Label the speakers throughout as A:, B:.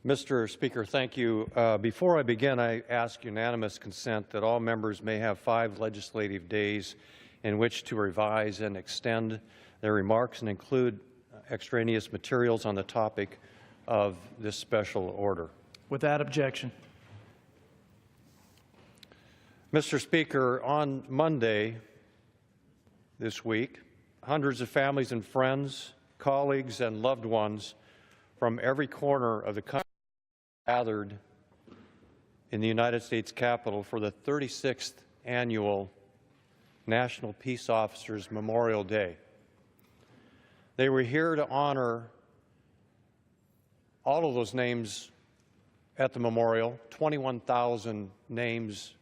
A: Mr. Speaker, thank you. Before I begin, I ask unanimous consent that all members may have 5 legislative days in which to revise and extend their remarks and include extraneous materials on the topic of this special order.
B: Without objection.
A: Mr. Speaker, on Monday this week, hundreds of families and friends, colleagues, and loved ones from every corner of the country gathered in the United States Capitol for the 36th annual National Peace Officers Memorial Day. They were here to honor all of those names at the memorial, 21,000 names,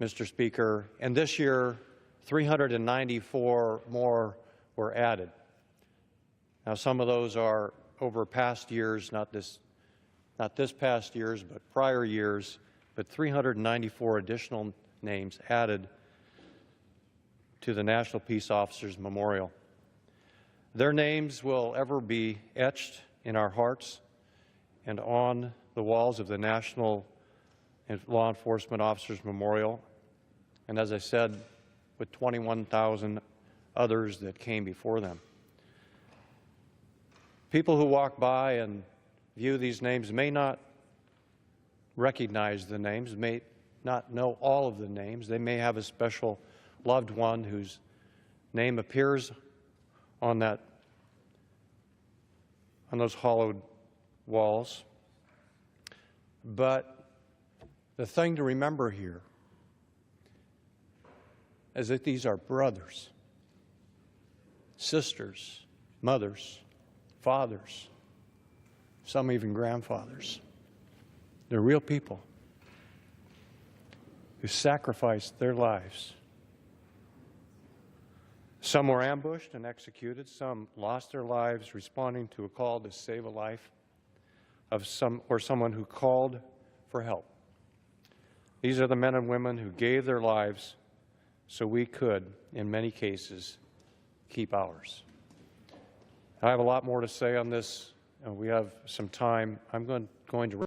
A: Mr. Speaker, and this year 394 more were added. Now, some of those are over past years, not this past year's, but prior years, but 394 additional names added to the National Peace Officers Memorial. Their names will ever be etched in our hearts and on the walls of the National Law Enforcement Officers Memorial, and as I said, with 21,000 others that came before them. People who walk by and view these names may not recognize the names, may not know all of the names. They may have a special loved one whose name appears on those hollowed walls. But the thing to remember here is that these are brothers, sisters, mothers, fathers, some even grandfathers. They're real people who sacrificed their lives. Some were ambushed and executed. Some lost their lives responding to a call to save a life of someone who called for help. These are the men and women who gave their lives so we could, in many cases, keep ours. I have a lot more to say on this. We have some time. I'm going to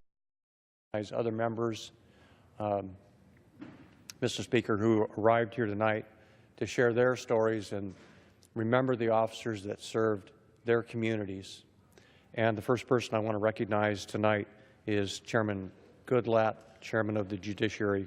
A: recognize other members, Mr. Speaker, who arrived here tonight to share their stories and remember the officers that served their communities. And the first person I want to recognize tonight is Chairman Goodlatte, Chairman of the Judiciary